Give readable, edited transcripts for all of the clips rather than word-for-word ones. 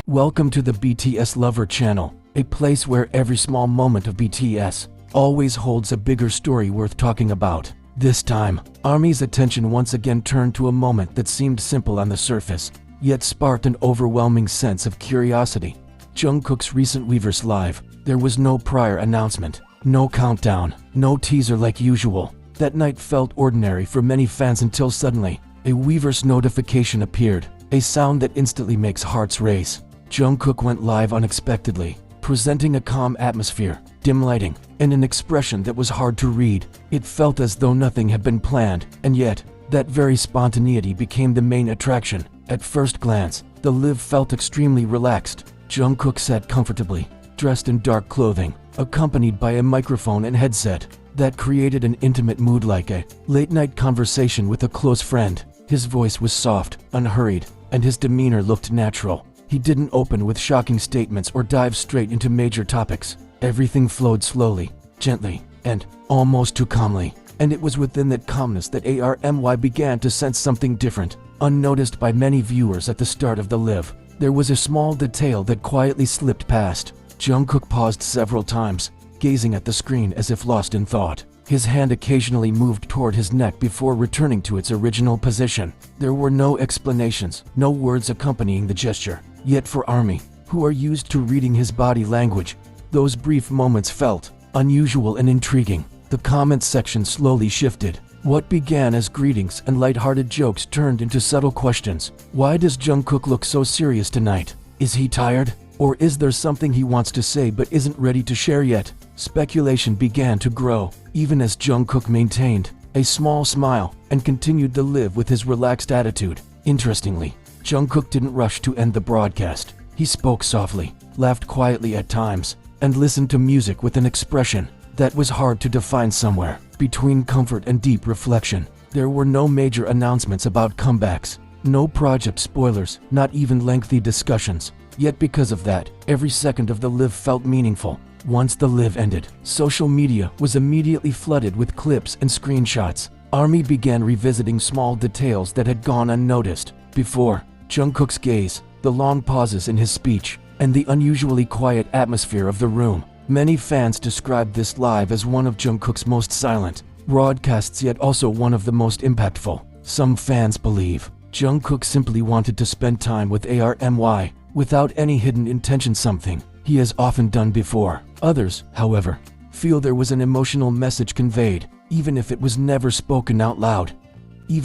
Welcome to the BTS Lover channel, a place where every small moment of BTS always holds a bigger story worth talking about. This time, ARMY's attention once again turned to a moment that seemed simple on the surface, yet sparked an overwhelming sense of curiosity. Jungkook's recent Weverse live. There was no prior announcement, no countdown, no teaser like usual. That night felt ordinary for many fans until suddenly, a Weverse notification appeared, a sound that instantly makes hearts race. Jungkook went live unexpectedly, presenting a calm atmosphere, dim lighting, and an expression that was hard to read. It felt as though nothing had been planned, and yet, that very spontaneity became the main attraction. At first glance, the live felt extremely relaxed. Jungkook sat comfortably, dressed in dark clothing, accompanied by a microphone and headset that created an intimate mood like a late-night conversation with a close friend. His voice was soft, unhurried, and his demeanor looked natural. He didn't open with shocking statements or dive straight into major topics. Everything flowed slowly, gently, and almost too calmly. And it was within that calmness that ARMY began to sense something different. Unnoticed by many viewers at the start of the live, there was a small detail that quietly slipped past. Jungkook paused several times, gazing at the screen as if lost in thought. His hand occasionally moved toward his neck before returning to its original position. There were no explanations, no words accompanying the gesture. Yet for ARMY, who are used to reading his body language, those brief moments felt unusual and intriguing. The comments section slowly shifted. What began as greetings and lighthearted jokes turned into subtle questions. Why does Jungkook look so serious tonight? Is he tired? Or is there something he wants to say but isn't ready to share yet? Speculation began to grow, even as Jungkook maintained a small smile and continued to live with his relaxed attitude. Interestingly, Jungkook didn't rush to end the broadcast. He spoke softly, laughed quietly at times, and listened to music with an expression that was hard to define somewhere between comfort and deep reflection. There were no major announcements about comebacks, no project spoilers, not even lengthy discussions. Yet because of that, every second of the live felt meaningful. Once the live ended, social media was immediately flooded with clips and screenshots. ARMY began revisiting small details that had gone unnoticed before. Jungkook's gaze, the long pauses in his speech, and the unusually quiet atmosphere of the room. Many fans described this live as one of Jungkook's most silent broadcasts, yet also one of the most impactful. Some fans believe Jungkook simply wanted to spend time with ARMY without any hidden intention, something he has often done before. Others, however, feel there was an emotional message conveyed, even if it was never spoken out loud.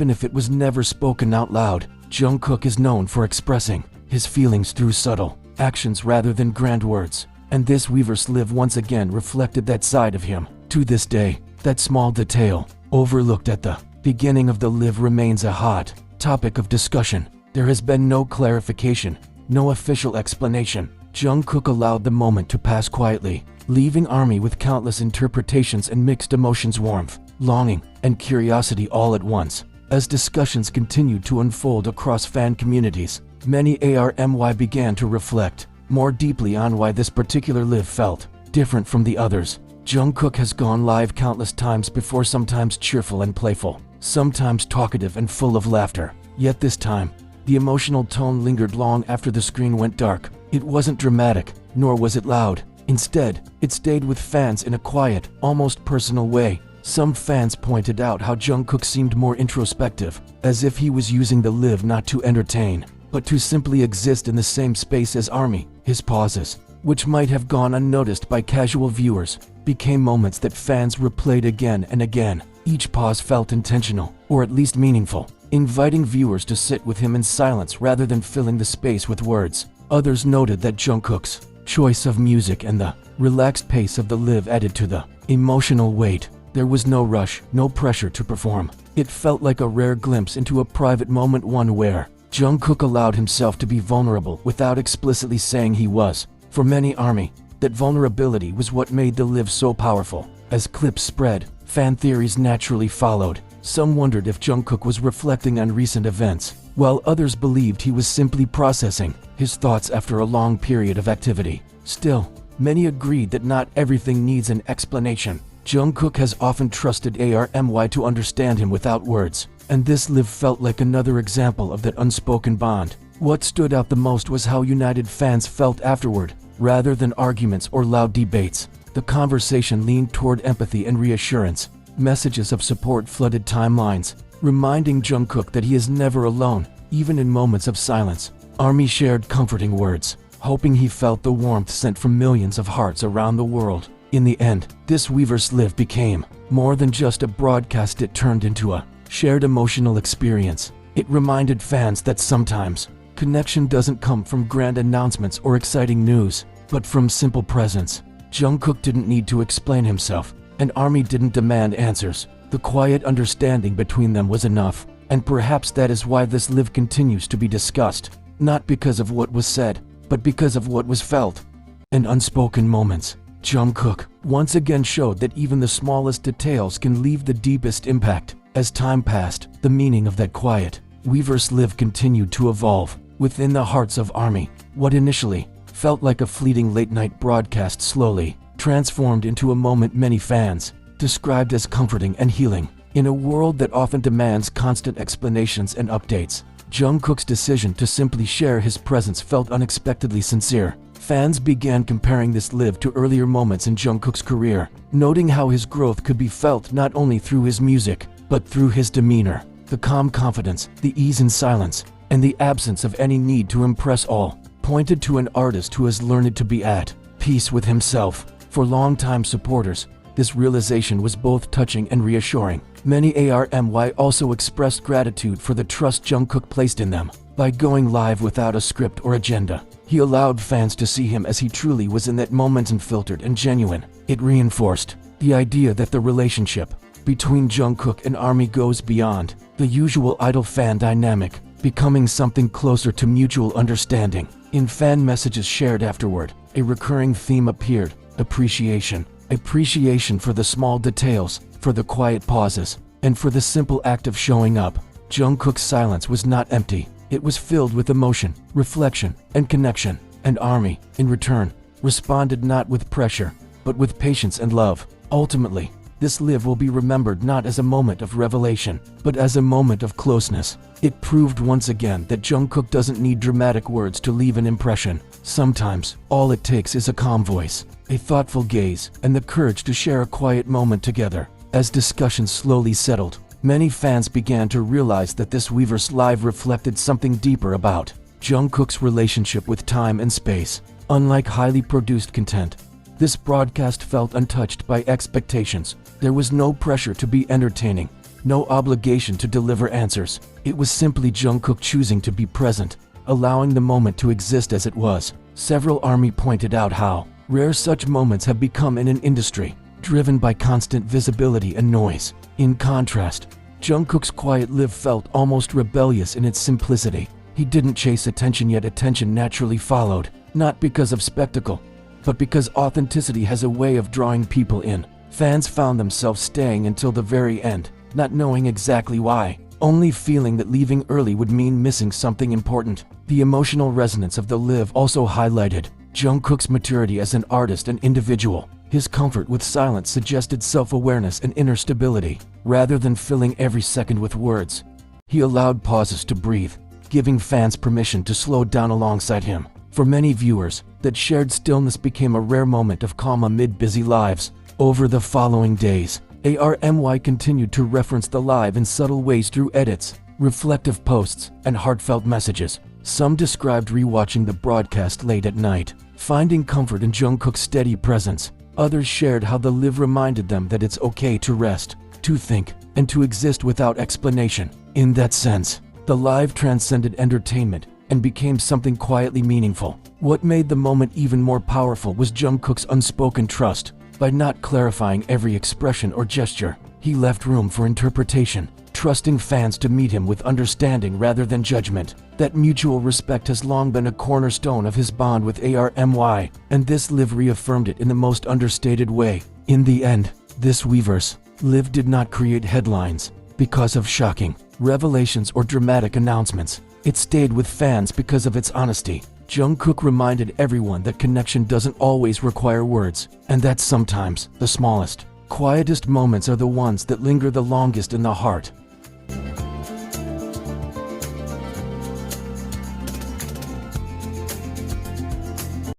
Jungkook is known for expressing his feelings through subtle actions rather than grand words, and this Weverse live once again reflected that side of him. To this day, that small detail, overlooked at the beginning of the live, remains a hot topic of discussion. There has been no clarification, no official explanation. Jungkook allowed the moment to pass quietly, leaving ARMY with countless interpretations and mixed emotions: warmth, longing, and curiosity all at once. As discussions continued to unfold across fan communities, many ARMY began to reflect more deeply on why this particular live felt different from the others. Jungkook has gone live countless times before, sometimes cheerful and playful, sometimes talkative and full of laughter. Yet this time, the emotional tone lingered long after the screen went dark. It wasn't dramatic, nor was it loud. Instead, it stayed with fans in a quiet, almost personal way. Some fans pointed out how Jungkook seemed more introspective, as if he was using the live not to entertain, but to simply exist in the same space as ARMY. His pauses, which might have gone unnoticed by casual viewers, became moments that fans replayed again and again. Each pause felt intentional, or at least meaningful, inviting viewers to sit with him in silence rather than filling the space with words. Others noted that Jungkook's choice of music and the relaxed pace of the live added to the emotional weight. There was no rush, no pressure to perform. It felt like a rare glimpse into a private moment, one where Jungkook allowed himself to be vulnerable without explicitly saying he was. For many ARMY, that vulnerability was what made the live so powerful. As clips spread, fan theories naturally followed. Some wondered if Jungkook was reflecting on recent events, while others believed he was simply processing his thoughts after a long period of activity. Still, many agreed that not everything needs an explanation. Jungkook has often trusted ARMY to understand him without words, and this live felt like another example of that unspoken bond. What stood out the most was how united fans felt afterward. Rather than arguments or loud debates, the conversation leaned toward empathy and reassurance. Messages of support flooded timelines, reminding Jungkook that he is never alone, even in moments of silence. ARMY shared comforting words, hoping he felt the warmth sent from millions of hearts around the world. In the end, this Weverse live became more than just a broadcast. It turned into a shared emotional experience. It reminded fans that sometimes connection doesn't come from grand announcements or exciting news, but from simple presence. Jungkook didn't need to explain himself, and ARMY didn't demand answers. The quiet understanding between them was enough, and perhaps that is why this live continues to be discussed, not because of what was said, but because of what was felt. In unspoken moments, Jungkook once again showed that even the smallest details can leave the deepest impact. As time passed, the meaning of that quiet Weverse live continued to evolve within the hearts of ARMY. What initially felt like a fleeting late-night broadcast slowly transformed into a moment many fans described as comforting and healing. In a world that often demands constant explanations and updates, Jungkook's decision to simply share his presence felt unexpectedly sincere. Fans began comparing this live to earlier moments in Jungkook's career, noting how his growth could be felt not only through his music, but through his demeanor. The calm confidence, the ease in silence, and the absence of any need to impress all pointed to an artist who has learned to be at peace with himself. For longtime supporters, this realization was both touching and reassuring. Many ARMY also expressed gratitude for the trust Jungkook placed in them. By going live without a script or agenda, he allowed fans to see him as he truly was in that moment, unfiltered and genuine. It reinforced the idea that the relationship between Jungkook and ARMY goes beyond the usual idol-fan dynamic, becoming something closer to mutual understanding. In fan messages shared afterward, a recurring theme appeared: appreciation. Appreciation for the small details, for the quiet pauses, and for the simple act of showing up. Jungkook's silence was not empty. It was filled with emotion, reflection, and connection. And ARMY, in return, responded not with pressure, but with patience and love. Ultimately, this live will be remembered not as a moment of revelation, but as a moment of closeness. It proved once again that Jungkook doesn't need dramatic words to leave an impression. Sometimes, all it takes is a calm voice, a thoughtful gaze, and the courage to share a quiet moment together. As discussions slowly settled, many fans began to realize that this Weverse live reflected something deeper about Jungkook's relationship with time and space. Unlike highly produced content, this broadcast felt untouched by expectations. There was no pressure to be entertaining, no obligation to deliver answers. It was simply Jungkook choosing to be present, allowing the moment to exist as it was. Several ARMY pointed out how rare such moments have become in an industry driven by constant visibility and noise. In contrast, Jungkook's quiet live felt almost rebellious in its simplicity. He didn't chase attention, yet attention naturally followed, not because of spectacle, but because authenticity has a way of drawing people in. Fans found themselves staying until the very end, not knowing exactly why, only feeling that leaving early would mean missing something important. The emotional resonance of the live also highlighted Jungkook's maturity as an artist and individual. His comfort with silence suggested self-awareness and inner stability. Rather than filling every second with words, he allowed pauses to breathe, giving fans permission to slow down alongside him. For many viewers, that shared stillness became a rare moment of calm amid busy lives. Over the following days, ARMY continued to reference the live in subtle ways through edits, reflective posts, and heartfelt messages. Some described rewatching the broadcast late at night, finding comfort in Jungkook's steady presence. Others shared how the live reminded them that it's okay to rest, to think, and to exist without explanation. In that sense, the live transcended entertainment and became something quietly meaningful. What made the moment even more powerful was Jungkook's unspoken trust. By not clarifying every expression or gesture, he left room for interpretation, trusting fans to meet him with understanding rather than judgment. That mutual respect has long been a cornerstone of his bond with ARMY, and this live reaffirmed it in the most understated way. In the end, this Weverse live did not create headlines because of shocking revelations or dramatic announcements. It stayed with fans because of its honesty. Jungkook reminded everyone that connection doesn't always require words, and that sometimes the smallest, quietest moments are the ones that linger the longest in the heart.